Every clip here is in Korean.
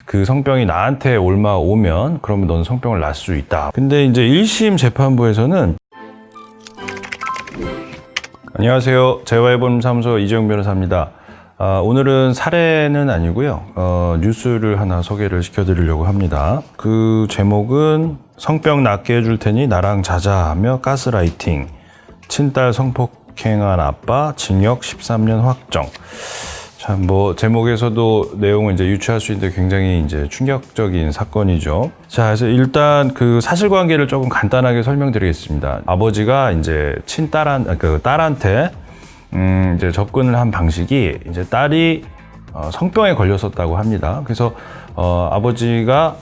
그 성병이 나한테 오면 그러면 너는 성병을 낳을 수 있다. 근데 이제 1심 재판부에서는 안녕하세요. 재화해보는 사무소 이재용 변호사입니다. 오늘은 사례는 아니고요. 뉴스를 하나 소개를 시켜드리려고 합니다. 그 제목은 성병 낫게 해줄 테니 나랑 자자 하며 가스라이팅. 친딸 성폭행한 아빠 징역 13년 확정. 참 제목에서도 내용을 이제 유추할 수 있는데 굉장히 이제 충격적인 사건이죠. 자, 그래서 일단 그 사실관계를 조금 간단하게 설명드리겠습니다. 아버지가 이제 딸한테 이제 접근을 한 방식이 이제 딸이 성병에 걸렸었다고 합니다. 그래서 아버지가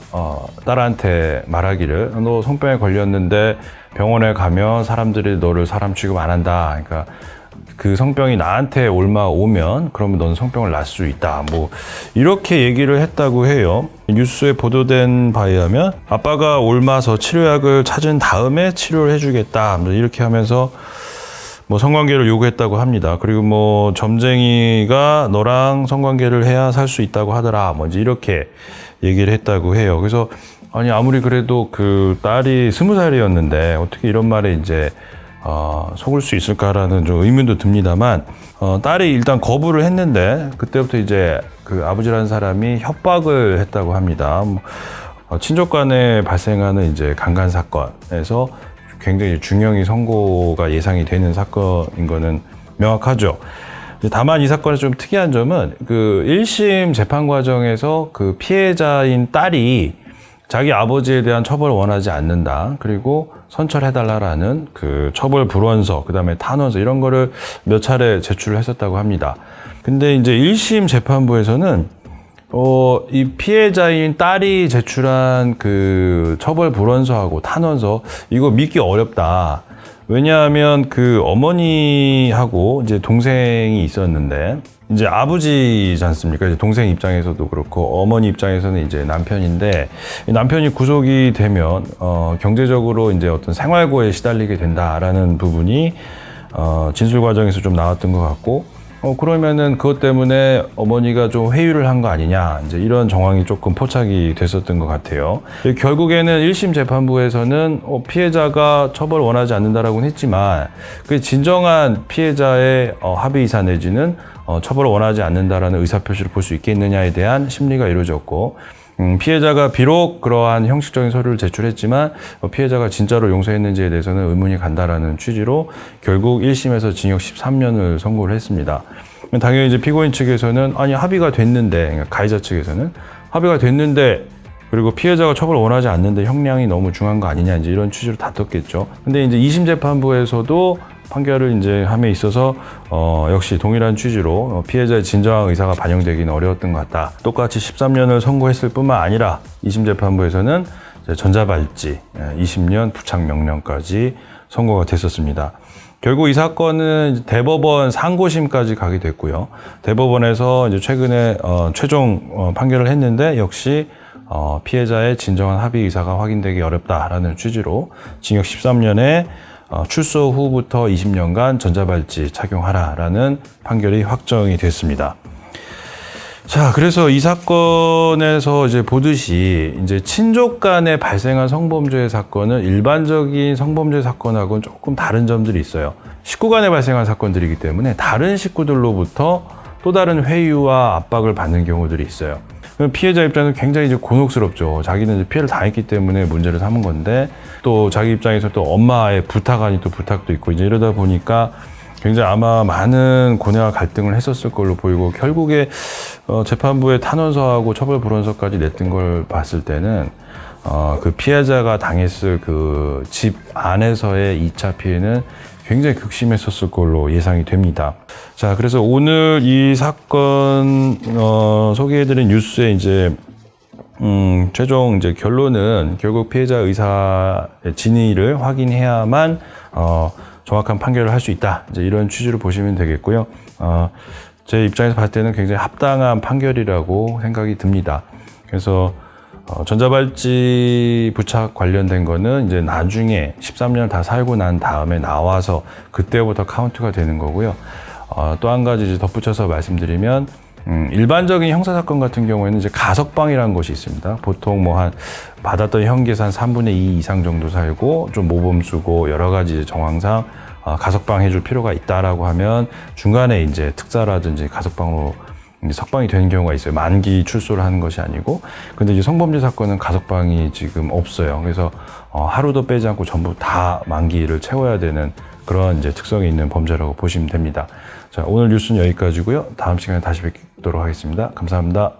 딸한테 말하기를 너 성병에 걸렸는데 병원에 가면 사람들이 너를 사람 취급 안 한다. 그러니까 그 성병이 나한테 오면 그러면 넌 성병을 낳을 수 있다. 이렇게 얘기를 했다고 해요. 뉴스에 보도된 바에 의하면 아빠가 옮아서 치료약을 찾은 다음에 치료를 해주겠다. 이렇게 하면서 성관계를 요구했다고 합니다. 그리고 점쟁이가 너랑 성관계를 해야 살 수 있다고 하더라. 이제 이렇게 얘기를 했다고 해요. 그래서 아니 아무리 그래도 그 딸이 20살이었는데 어떻게 이런 말에 이제 속을 수 있을까라는 좀 의문도 듭니다만 딸이 일단 거부를 했는데 그때부터 이제 그 아버지라는 사람이 협박을 했다고 합니다. 친족 간에 발생하는 이제 강간 사건에서 굉장히 중형이 선고가 예상이 되는 사건인 거는 명확하죠. 다만 이 사건의 좀 특이한 점은 그 1심 재판 과정에서 그 피해자인 딸이 자기 아버지에 대한 처벌을 원하지 않는다. 그리고 선처해달라라는 그 처벌 불원서, 그 다음에 탄원서 이런 거를 몇 차례 제출을 했었다고 합니다. 근데 이제 1심 재판부에서는 이 피해자인 딸이 제출한 그 처벌 불원서하고 탄원서 이거 믿기 어렵다. 왜냐하면 그 어머니하고 이제 동생이 있었는데 이제 아버지지 않습니까? 이제 동생 입장에서도 그렇고 어머니 입장에서는 이제 남편인데 남편이 구속이 되면 경제적으로 이제 어떤 생활고에 시달리게 된다라는 부분이 진술 과정에서 좀 나왔던 것 같고 그러면은 그것 때문에 어머니가 좀 회유를 한 거 아니냐 이제 이런 정황이 조금 포착이 됐었던 것 같아요. 결국에는 1심 재판부에서는 피해자가 처벌을 원하지 않는다라고는 했지만 그 진정한 피해자의 합의이사 내지는 처벌을 원하지 않는다라는 의사표시를 볼 수 있겠느냐에 대한 심리가 이루어졌고 피해자가 비록 그러한 형식적인 서류를 제출했지만 피해자가 진짜로 용서했는지에 대해서는 의문이 간다라는 취지로 결국 1심에서 징역 13년을 선고를 했습니다. 당연히 이제 피고인 측에서는 아니 합의가 됐는데 그러니까 가해자 측에서는 합의가 됐는데 그리고 피해자가 처벌을 원하지 않는데 형량이 너무 중한 거 아니냐 이제 이런 취지로 다퉜겠죠. 근데 이제 2심 재판부에서도 판결을 이제 함에 있어서 역시 동일한 취지로 피해자의 진정한 의사가 반영되기는 어려웠던 것 같다. 똑같이 13년을 선고했을 뿐만 아니라 2심 재판부에서는 전자발찌 20년 부착 명령까지 선고가 됐었습니다. 결국 이 사건은 대법원 상고심까지 가게 됐고요. 대법원에서 이제 최근에 최종 판결을 했는데 역시 피해자의 진정한 합의 의사가 확인되기 어렵다라는 취지로 징역 13년에 출소 후부터 20년간 전자발찌 착용하라라는 판결이 확정이 됐습니다. 자, 그래서 이 사건에서 이제 보듯이 이제 친족 간에 발생한 성범죄 사건은 일반적인 성범죄 사건하고는 조금 다른 점들이 있어요. 식구 간에 발생한 사건들이기 때문에 다른 식구들로부터 또 다른 회유와 압박을 받는 경우들이 있어요. 피해자 입장에서 굉장히 이제 곤혹스럽죠. 자기는 이제 피해를 당했기 때문에 문제를 삼은 건데 또 자기 입장에서 또 엄마의 부탁 아닌 또 부탁도 있고 이제 이러다 보니까 굉장히 아마 많은 고뇌와 갈등을 했었을 걸로 보이고 결국에 재판부의 탄원서하고 처벌 불원서까지 냈던 걸 봤을 때는 그 피해자가 당했을 그 집 안에서의 2차 피해는 굉장히 극심했었을 걸로 예상이 됩니다. 자, 그래서 오늘 이 사건 소개해드린 뉴스의 이제 최종 이제 결론은 결국 피해자 의사의 진위를 확인해야만 정확한 판결을 할 수 있다. 이제 이런 취지로 보시면 되겠고요. 제 입장에서 봤을 때는 굉장히 합당한 판결이라고 생각이 듭니다. 그래서 전자발찌 부착 관련된 거는 이제 나중에 13년을 다 살고 난 다음에 나와서 그때부터 카운트가 되는 거고요. 또 한 가지 이제 덧붙여서 말씀드리면 일반적인 형사사건 같은 경우에는 이제 가석방이라는 것이 있습니다. 보통 뭐 한 받았던 형기에서 한 3분의 2 이상 정도 살고 좀 모범 쓰고 여러 가지 정황상 가석방 해줄 필요가 있다라고 하면 중간에 이제 특사라든지 가석방으로 이제 석방이 되는 경우가 있어요. 만기 출소를 하는 것이 아니고. 근데 이제 성범죄 사건은 가석방이 지금 없어요. 그래서 하루도 빼지 않고 전부 다 만기를 채워야 되는 그런 이제 특성이 있는 범죄라고 보시면 됩니다. 자, 오늘 뉴스는 여기까지고요. 다음 시간에 다시 뵙도록 하겠습니다. 감사합니다.